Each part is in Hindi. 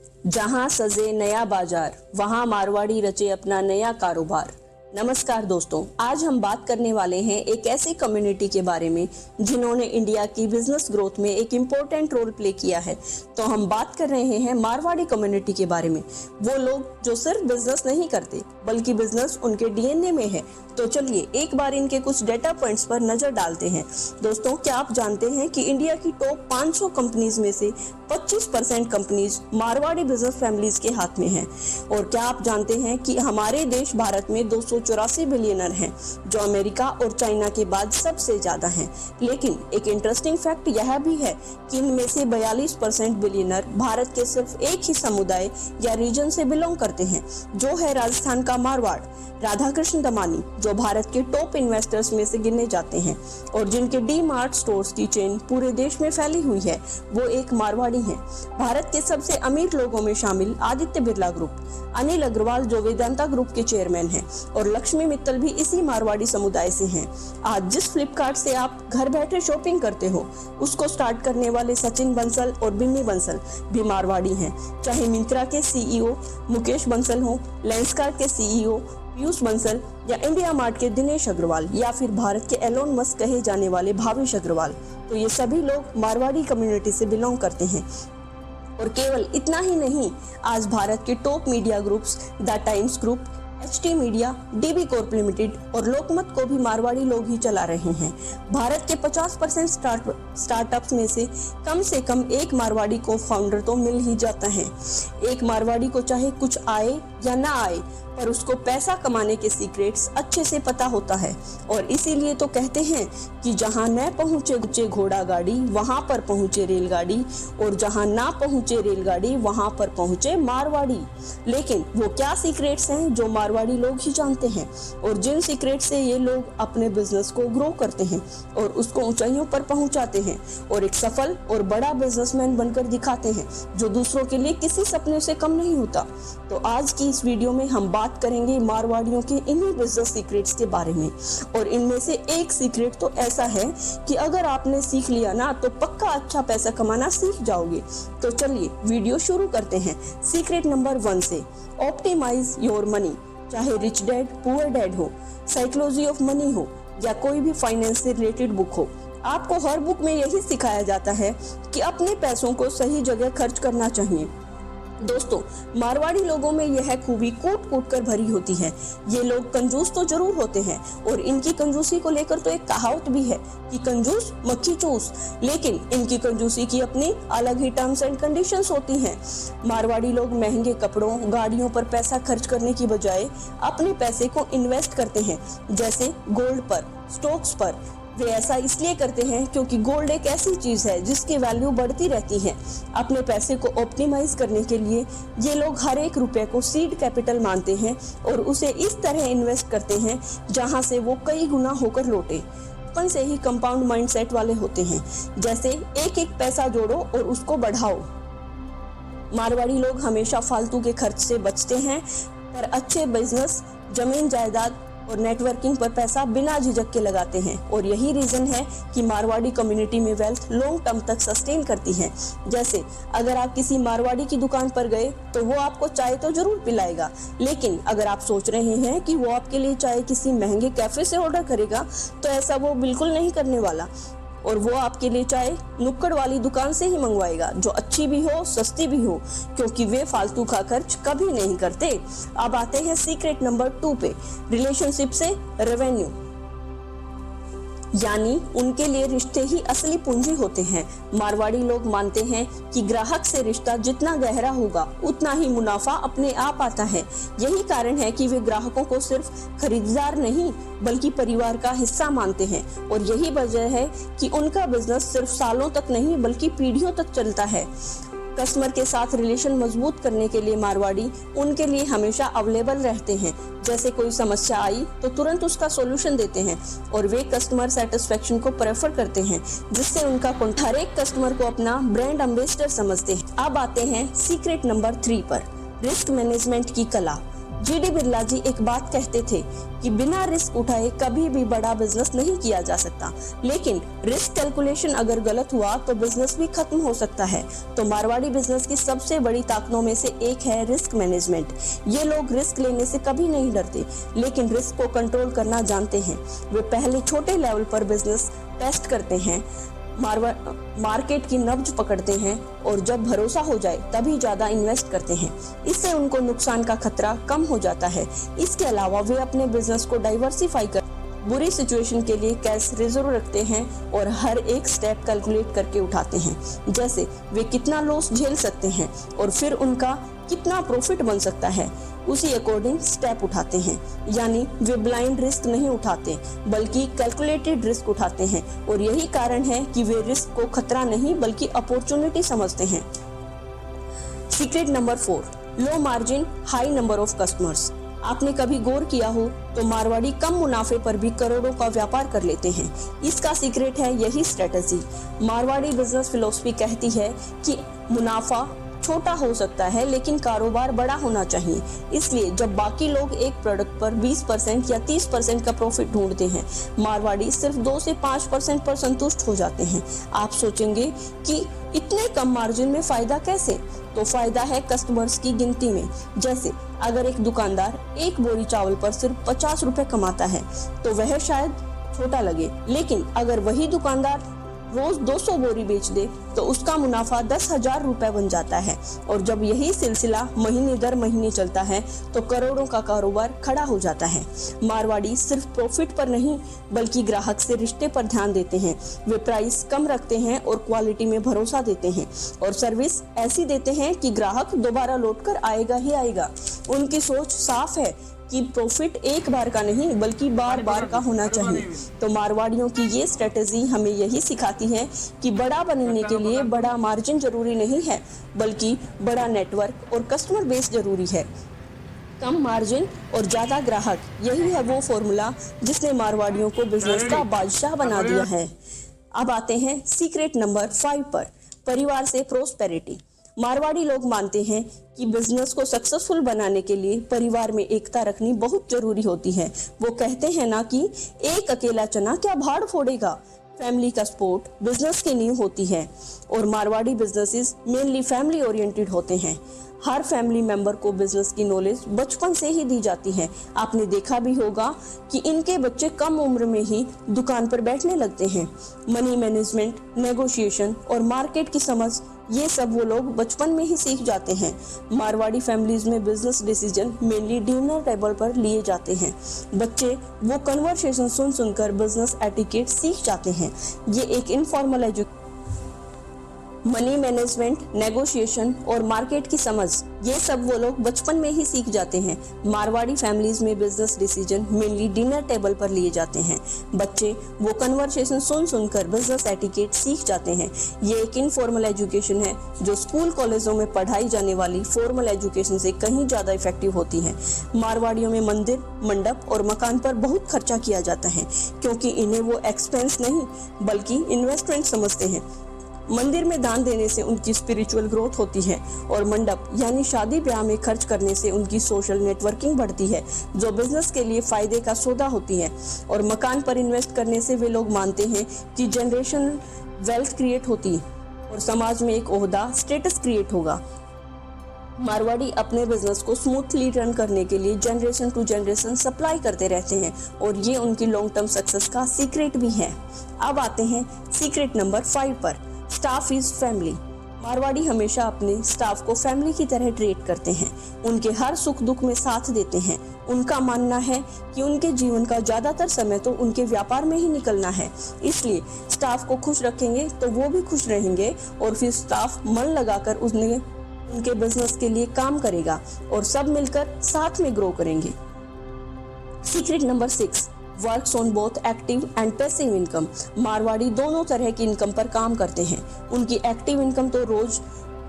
जहां सजे नया बाजार, वहां मारवाड़ी रचे अपना नया कारोबार। नमस्कार दोस्तों, आज हम बात करने वाले हैं एक ऐसी कम्युनिटी के बारे में जिन्होंने इंडिया की बिजनेस ग्रोथ में एक इम्पोर्टेंट रोल प्ले किया है। तो हम बात कर रहे हैं मारवाड़ी कम्युनिटी के बारे में। वो लोग जो सिर्फ बिजनेस नहीं करते बल्कि बिजनेस उनके डीएनए में है। तो चलिए एक बार इनके कुछ डेटा पॉइंट्स पर नजर डालते हैं। दोस्तों, क्या आप जानते हैं कि इंडिया की टॉप 500 कंपनीज में से 25% कंपनीज मारवाड़ी बिजनेस फैमिलीज के हाथ में हैं। और क्या आप जानते हैं कि हमारे देश भारत में 284 बिलियनर हैं, जो अमेरिका और चाइना के बाद सबसे ज्यादा हैं। लेकिन एक इंटरेस्टिंग फैक्ट यह भी है कि इनमें से 42% बिलियनर भारत के सिर्फ एक ही समुदाय या रीजन से बिलोंग करते हैं, जो है राजस्थान का मारवाड़। राधाकृष्ण दमानी, जो भारत के टॉप इन्वेस्टर्स में से गिने जाते हैं और जिनके डी-मार्ट स्टोर्स की चेन पूरे देश में फैली हुई है, वो एक मारवाड़ी हैं। भारत के सबसे अमीर लोगों में शामिल आदित्य बिरला ग्रुप, अनिल अग्रवाल जो वेदांता ग्रुप के चेयरमैन हैं, और लक्ष्मी मित्तल भी इसी मारवाड़ी समुदाय से हैं। आज जिस फ्लिपकार्ट से आप घर बैठे शॉपिंग करते हो, उसको स्टार्ट करने वाले सचिन बंसल और बिन्नी बंसल भी मारवाड़ी हैं। चाहे मिंत्रा के सीईओ मुकेश बंसल हो, लेंसकार्ट के सीईओ पीयूष बंसल, या इंडिया मार्ट के दिनेश अग्रवाल, या फिर भारत के एलोन मस्क कहे जाने वाले भावेश अग्रवाल, तो ये सभी लोग मारवाड़ी कम्युनिटी से बिलोंग करते हैं। और केवल इतना ही नहीं, आज भारत के top media groups the times group, HT media, dB Corp limited और लोकमत को भी मारवाड़ी लोग ही चला रहे हैं। भारत के 50% स्टार्टअप्स में से कम एक मारवाड़ी को फाउंडर तो मिल ही जाता है। एक मारवाड़ी को चाहे कुछ आए या ना आए, पर उसको पैसा कमाने के सीक्रेट्स अच्छे से पता होता है। और इसीलिए तो कहते हैं कि जहां न पहुंचे घोड़ा गाड़ी, वहां पर पहुंचे रेलगाड़ी, और जहां ना पहुंचे रेलगाड़ी, वहां पर पहुंचे मारवाड़ी। लेकिन वो क्या सीक्रेट्स हैं जो मारवाड़ी लोग ही जानते हैं, और जिन सीक्रेट से ये लोग अपने बिजनेस को ग्रो करते हैं और उसको ऊंचाइयों पर पहुंचाते हैं और एक सफल और बड़ा बिजनेसमैन बनकर दिखाते हैं, जो दूसरों के लिए किसी सपने से कम नहीं होता। तो आज की इस वीडियो में हम बात करेंगे मारवाड़ियों के इन्हीं बिजनेस सीक्रेट्स के बारे में। और इनमें से एक सीक्रेट तो ऐसा है कि अगर आपने सीख लिया ना, तो पक्का अच्छा पैसा कमाना सीख जाओगे। तो चलिए वीडियो शुरू करते हैं सीक्रेट नंबर 1 से। Optimize your money. चाहे रिच डैड पुअर डैड हो, साइकोलॉजी ऑफ मनी हो, या कोई भी फाइनेंस से रिलेटेड बुक हो, आपको हर बुक में यही सिखाया जाता है कि अपने पैसों को सही जगह खर्च करना चाहिए। दोस्तों, मारवाड़ी लोगों में यह खूबी कूट कूट कर भरी होती है। ये लोग कंजूस तो जरूर होते हैं, और इनकी कंजूसी को लेकर तो एक कहावत भी है कि कंजूस मक्खी चूस। लेकिन इनकी कंजूसी की अपनी अलग ही टर्म्स एंड कंडीशंस होती हैं। मारवाड़ी लोग महंगे कपड़ों, गाड़ियों पर पैसा खर्च करने की बजाय अपने पैसे को इन्वेस्ट करते हैं, जैसे गोल्ड पर, स्टॉक्स पर। वे ऐसा इसलिए करते हैं क्योंकि गोल्ड एक ऐसी चीज है जिसकी वैल्यू बढ़ती रहती है। अपने पैसे को ऑप्टिमाइज करने के लिए ये लोग हर एक रुपए को सीड कैपिटल मानते हैं और उसे इस तरह इन्वेस्ट करते हैं जहां से वो कई गुना होकर लौटे। बचपन से ही कंपाउंड माइंडसेट वाले होते हैं, जैसे एक एक पैसा जोड़ो और उसको बढ़ाओ। मारवाड़ी लोग हमेशा फालतू के खर्च से बचते हैं, पर अच्छे बिजनेस, जमीन जायदाद और नेटवर्किंग पर पैसा बिना झिझक के लगाते हैं। और यही रीजन है कि मारवाड़ी कम्युनिटी में वेल्थ लॉन्ग टर्म तक सस्टेन करती है। जैसे अगर आप किसी मारवाड़ी की दुकान पर गए तो वो आपको चाय तो जरूर पिलाएगा, लेकिन अगर आप सोच रहे हैं कि वो आपके लिए चाय किसी महंगे कैफे से ऑर्डर करेगा, तो ऐसा वो बिल्कुल नहीं करने वाला। और वो आपके लिए चाय नुक्कड़ वाली दुकान से ही मंगवाएगा, जो अच्छी भी हो, सस्ती भी हो, क्योंकि वे फालतू का खर्च कभी नहीं करते। अब आते हैं सीक्रेट नंबर 2 पे, रिलेशनशिप से रेवेन्यू। यानी उनके लिए रिश्ते ही असली पूंजी होते हैं। मारवाड़ी लोग मानते हैं कि ग्राहक से रिश्ता जितना गहरा होगा, उतना ही मुनाफा अपने आप आता है। यही कारण है कि वे ग्राहकों को सिर्फ खरीदार नहीं बल्कि परिवार का हिस्सा मानते हैं। और यही वजह है कि उनका बिजनेस सिर्फ सालों तक नहीं बल्कि पीढ़ियों तक चलता है। कस्टमर के साथ रिलेशन मजबूत करने के लिए मारवाड़ी उनके लिए हमेशा अवेलेबल रहते हैं। जैसे कोई समस्या आई तो तुरंत उसका सॉल्यूशन देते हैं, और वे कस्टमर सेटिस्फेक्शन को प्रेफर करते हैं, जिससे उनका हर एक कस्टमर को अपना ब्रांड एम्बेसडर समझते हैं। अब आते हैं सीक्रेट नंबर 3 पर, रिस्क मैनेजमेंट की कला। जीडी बिरला जी एक बात कहते थे कि बिना रिस्क उठाए कभी भी बड़ा बिजनेस नहीं किया जा सकता, लेकिन रिस्क कैलकुलेशन अगर गलत हुआ तो बिजनेस भी खत्म हो सकता है। तो मारवाड़ी बिजनेस की सबसे बड़ी ताकतों में से एक है रिस्क मैनेजमेंट। ये लोग रिस्क लेने से कभी नहीं डरते, लेकिन रिस्क को कंट्रोल करना जानते हैं। वे पहले छोटे लेवल पर बिजनेस टेस्ट करते हैं, मार्केट की नब्ज पकड़ते हैं और जब भरोसा हो जाए तभी ज्यादा इन्वेस्ट करते हैं। इससे उनको नुकसान का खतरा कम हो जाता है। इसके अलावा वे अपने बिजनेस को डाइवर्सिफाई कर बुरी सिचुएशन के लिए कैश रिजर्व रखते हैं और हर एक स्टेप कैलकुलेट करके उठाते हैं, जैसे वे कितना लॉस झेल सकते हैं और फिर उनका कितना प्रॉफिट बन सकता है, उसी अकॉर्डिंग स्टेप उठाते हैं। यानी वे ब्लाइंड रिस्क नहीं उठाते बल्कि कैलकुलेटेड रिस्क उठाते हैं, और यही कारण है कि वे रिस्क को खतरा नहीं बल्कि अपॉर्चुनिटी समझते हैं। Secret number 4, low margin high number of customers. आपने कभी गौर किया हो तो मारवाड़ी कम मुनाफे पर भी करोड़ों का व्यापार कर लेते हैं। इसका सीक्रेट है यही स्ट्रेटजी। मारवाड़ी बिजनेस फिलॉसफी कहती है कि मुनाफा छोटा हो सकता है लेकिन कारोबार बड़ा होना चाहिए। इसलिए जब बाकी लोग एक प्रोडक्ट पर 20% या 30% का प्रॉफिट ढूंढते हैं, मारवाड़ी सिर्फ 2 से 5% पर संतुष्ट हो जाते हैं। आप सोचेंगे कि इतने कम मार्जिन में फायदा कैसे? तो फायदा है कस्टमर्स की गिनती में। जैसे अगर एक दुकानदार एक बोरी चावल पर सिर्फ 50 रुपए कमाता है तो वह शायद छोटा लगे, लेकिन अगर वही दुकानदार रोज 200 बोरी बेच दे तो उसका मुनाफा 10,000 रुपए बन जाता है। और जब यही सिलसिला महीने दर महीने चलता है तो करोड़ों का कारोबार खड़ा हो जाता है। मारवाड़ी सिर्फ प्रॉफिट पर नहीं बल्कि ग्राहक से रिश्ते पर ध्यान देते हैं। वे प्राइस कम रखते हैं और क्वालिटी में भरोसा देते हैं और सर्विस ऐसी देते हैं कि ग्राहक दोबारा लौट कर आएगा ही आएगा। उनकी सोच साफ है कि प्रॉफिट एक बार का नहीं बल्कि बार बार का होना चाहिए। तो मारवाड़ियों की ये स्ट्रेटेजी हमें यही सिखाती है कि बड़ा बनने के लिए बड़ा मार्जिन जरूरी नहीं है बल्कि बड़ा नेटवर्क और कस्टमर बेस जरूरी है। कम मार्जिन और ज्यादा ग्राहक, यही है वो फॉर्मूला जिसने मारवाड़ियों को बिजनेस का बादशाह बना दिया है। अब आते हैं सीक्रेट नंबर 5 पर, परिवार से प्रोस्पेरिटी। मारवाड़ी लोग मानते हैं कि बिजनेस को सक्सेसफुल बनाने के लिए परिवार में एकता रखनी बहुत जरूरी होती है। वो कहते हैं ना कि एक अकेला चना क्या भाड़ फोड़ेगा। फैमिली का सपोर्ट बिजनेस की नींव होती है और Marwari businesses mainly family oriented होते हैं। हर फैमिली मेंबर को बिजनेस की नॉलेज बचपन से ही दी जाती है। आपने देखा भी होगा कि इनके बच्चे कम उम्र में ही दुकान पर बैठने लगते हैं। मनी मैनेजमेंट, नेगोशिएशन और मार्केट की समझ, ये सब वो लोग बचपन में ही सीख जाते हैं। मारवाड़ी फैमिलीज में business decision mainly dinner table पर लिए जाते हैं। बच्चे वो कन्वर्सेशन सुन सुनकर बिजनेस एटिकेट सीख जाते हैं। ये एक इनफॉर्मल मनी मैनेजमेंट, नेगोशिएशन और मार्केट की समझ, ये सब वो लोग बचपन में ही सीख जाते हैं। मारवाड़ी फैमिलीज में business decision mainly dinner table पर लिए जाते हैं। बच्चे वो कन्वर्सेशन सुन सुनकर बिजनेस एटिकेट सीख जाते हैं। ये एक इनफॉर्मल एजुकेशन है जो स्कूल कॉलेजों में पढ़ाई जाने वाली फॉर्मल एजुकेशन से कहीं ज्यादा इफेक्टिव होती है। मारवाड़ियों में मंदिर, मंडप और मकान पर बहुत खर्चा किया जाता है क्योंकि इन्हें वो एक्सपेंस नहीं बल्कि इन्वेस्टमेंट समझते हैं। मंदिर में दान देने से उनकी स्पिरिचुअल ग्रोथ होती है और मंडप यानी शादी ब्याह में खर्च करने से उनकी सोशल नेटवर्किंग बढ़ती है जो बिजनेस के लिए फायदे का सौदा होती है। और मकान पर इन्वेस्ट करने से वे लोग मानते हैं कि जनरेशन वेल्थ क्रिएट होती और समाज में एक ओहदा, स्टेटस क्रिएट होगा। मारवाड़ी अपने बिजनेस को स्मूथली रन करने के लिए जनरेशन टू जनरेशन सप्लाई करते रहते हैं और ये उनकी लॉन्ग टर्म सक्सेस का सीक्रेट भी है। अब आते हैं सीक्रेट नंबर 5 पर, स्टाफ इज फैमिली। मारवाड़ी हमेशा अपने स्टाफ को फैमिली की तरह ट्रीट करते हैं, उनके हर सुख दुख में साथ देते हैं। उनका मानना है कि उनके जीवन का ज्यादातर समय तो उनके व्यापार में ही निकलना है, इसलिए स्टाफ को खुश रखेंगे तो वो भी खुश रहेंगे और फिर स्टाफ मन लगाकर उनके बिजनेस के लिए काम करेगा और सब मिलकर साथ में ग्रो करेंगे। Secret number 6, works on both active and passive income. Marwari दोनों तरह की इनकम पर काम करते हैं। उनकी एक्टिव इनकम तो रोज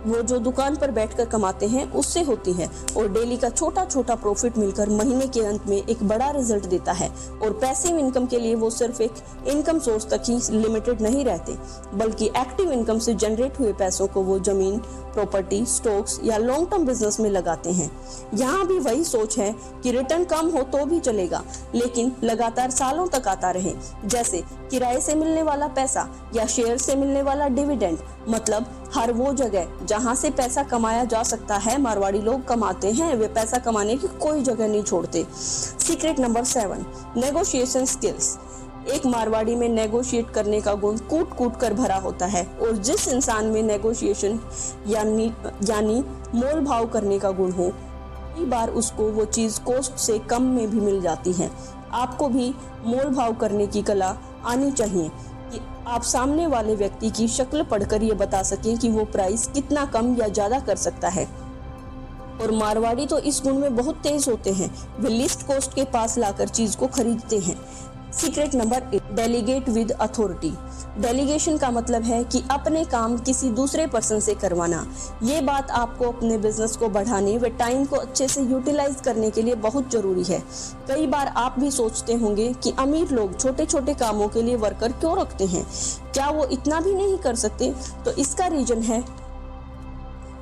वो जो दुकान पर बैठकर कमाते हैं उससे होती है और डेली का छोटा छोटा प्रॉफिट मिलकर महीने के अंत में एक बड़ा रिजल्ट देता है। और पैसिव इनकम के लिए वो सिर्फ एक इनकम सोर्स तक ही लिमिटेड नहीं रहते, बल्कि एक्टिव इनकम से जनरेट हुए पैसों को वो जमीन, प्रॉपर्टी, स्टॉक्स या लॉन्ग टर्म बिजनेस में लगाते हैं। यहाँ भी वही सोच है कि रिटर्न कम हो तो भी चलेगा, लेकिन लगातार सालों तक आता रहे, जैसे किराए से मिलने वाला पैसा या शेयर से मिलने वाला डिविडेंड। मतलब हर वो जगह जहाँ से पैसा कमाया जा सकता है मारवाड़ी लोग कमाते हैं, वे पैसा कमाने की कोई जगह नहीं छोड़ते। Secret number 7, negotiation skills. एक मारवाड़ी में नेगोशिएट करने का गुण कूट कूट कर भरा होता है और जिस इंसान में नेगोशिएशन यानी मोल भाव करने का गुण हो, कई बार उसको वो चीज कॉस्ट से कम में भी मिल जाती है। आपको भी मोल भाव करने की कला आनी चाहिए कि आप सामने वाले व्यक्ति की शक्ल पढ़कर ये बता सकें कि वो प्राइस कितना कम या ज्यादा कर सकता है। और मारवाड़ी तो इस गुण में बहुत तेज होते हैं, वे लिस्ट कॉस्ट के पास लाकर चीज को खरीदते हैं। Secret number 8, delegate with authority. Delegation का मतलब है कि अपने काम किसी दूसरे पर्सन से करवाना। ये बात आपको अपने बिजनेस को बढ़ाने व टाइम को अच्छे से यूटिलाइज करने के लिए बहुत जरूरी है। कई बार आप भी सोचते होंगे कि अमीर लोग छोटे छोटे कामों के लिए वर्कर क्यों रखते हैं, क्या वो इतना भी नहीं कर सकते? तो इसका रीजन है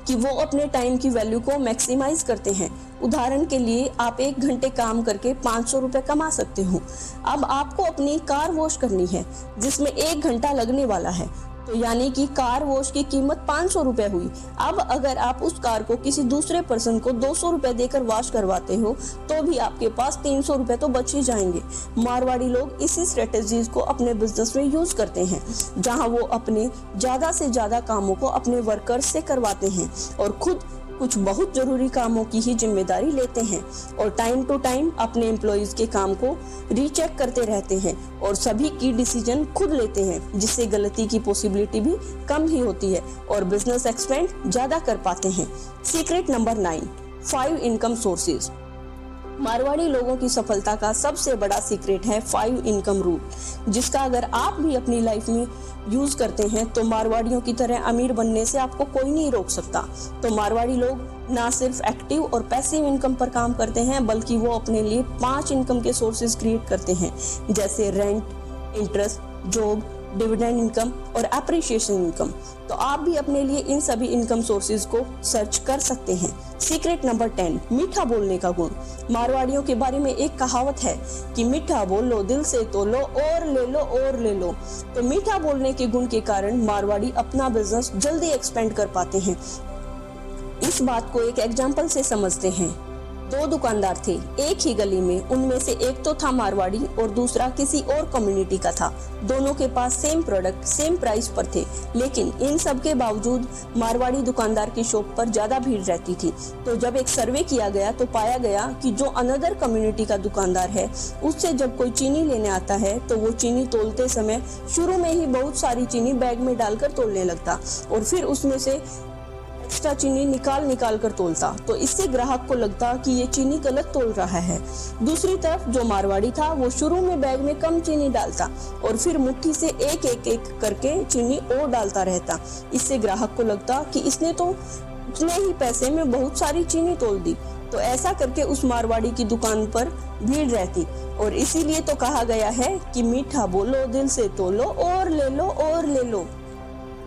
कि वो अपने टाइम की वैल्यू को मैक्सिमाइज करते हैं। उदाहरण के लिए आप 1 घंटे काम करके 500 रुपए कमा सकते हो। अब आपको अपनी कार वॉश करनी है जिसमें 1 घंटा लगने वाला है, तो यानी कि कार वॉश की कीमत 500 रुपए हुई। अब अगर आप उस कार को किसी दूसरे पर्सन को 200 रुपए देकर वॉश करवाते हो तो भी आपके पास 300 रुपए तो बच ही जाएंगे। मारवाड़ी लोग इसी स्ट्रेटेजीज को अपने बिजनेस में यूज करते हैं, जहां वो अपने ज्यादा से ज्यादा कामों को अपने वर्कर्स से करवाते हैं और खुद कुछ बहुत जरूरी कामों की ही जिम्मेदारी लेते हैं और टाइम टू टाइम अपने एम्प्लॉइज के काम को रीचेक करते रहते हैं और सभी की डिसीजन खुद लेते हैं, जिससे गलती की पॉसिबिलिटी भी कम ही होती है और बिजनेस एक्सपेंड ज्यादा कर पाते हैं। Secret number 9, 5 income sources. Marwari लोगों की सफलता का सबसे बड़ा सीक्रेट है 5 इनकम रूल, जिसका अगर आप भी अपनी लाइफ में यूज करते हैं तो मारवाड़ियों की तरह अमीर बनने से आपको कोई नहीं रोक सकता। तो मारवाड़ी लोग ना सिर्फ एक्टिव और पैसिव इनकम पर काम करते हैं, बल्कि वो अपने लिए 5 इनकम के सोर्सेज क्रिएट करते हैं, जैसे rent, interest, job, dividend income और एप्रिसिएशन इनकम। तो आप भी अपने लिए इन सभी इनकम सोर्सेज को सर्च कर सकते हैं। सीक्रेट नंबर 10, मीठा बोलने का गुण। मारवाड़ियों के बारे में एक कहावत है कि मीठा बोलो, दिल से तोलो और ले लो और ले लो। तो मीठा बोलने के गुण के कारण मारवाड़ी अपना बिजनेस जल्दी एक्सपेंड कर पाते हैं। इस बात को एक एग्जाम्पल से समझते हैं। 2 दुकानदार थे एक ही गली में, उनमें से एक तो था मारवाड़ी और दूसरा किसी और कम्युनिटी का था। दोनों के पास सेम प्रोडक्ट सेम प्राइस पर थे, लेकिन इन सब के बावजूद मारवाड़ी दुकानदार की शॉप पर ज्यादा भीड़ रहती थी। तो जब एक सर्वे किया गया तो पाया गया कि जो अनदर कम्युनिटी का दुकानदार है, उससे जब कोई चीनी लेने आता है तो वो चीनी तोलते समय शुरू में ही बहुत सारी चीनी बैग में डालकर तोलने लगता और फिर उसमें से एक्स्ट्रा चीनी निकाल कर तोलता। तो इससे ग्राहक को लगता कि ये चीनी गलत तोल रहा है। दूसरी तरफ जो मारवाड़ी था वो शुरू में बैग में कम चीनी डालता और फिर मुट्ठी से एक करके चीनी और डालता रहता। इससे ग्राहक को लगता कि इसने तो उतने ही पैसे में बहुत सारी चीनी तोल दी। तो ऐसा करके उस मारवाड़ी की दुकान पर भीड़ रहती और इसीलिए तो कहा गया है कि मीठा बोलो, दिल से तोलो और ले लो और ले लो।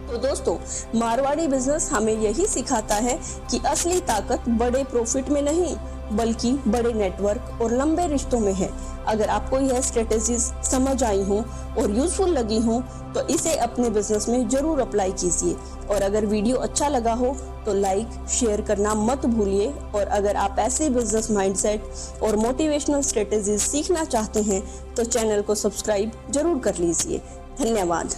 तो दोस्तों, मारवाड़ी बिजनेस हमें यही सिखाता है कि असली ताकत बड़े प्रॉफिट में नहीं, बल्कि बड़े नेटवर्क और लंबे रिश्तों में है। अगर आपको यह स्ट्रेटेजीज समझ आई हो और यूजफुल लगी हो तो इसे अपने बिजनेस में जरूर अप्लाई कीजिए। और अगर वीडियो अच्छा लगा हो तो लाइक शेयर करना मत भूलिए। और अगर आप ऐसे बिजनेस माइंडसेट और मोटिवेशनल स्ट्रेटेजीज सीखना चाहते हैं तो चैनल को सब्सक्राइब जरूर कर लीजिए। धन्यवाद।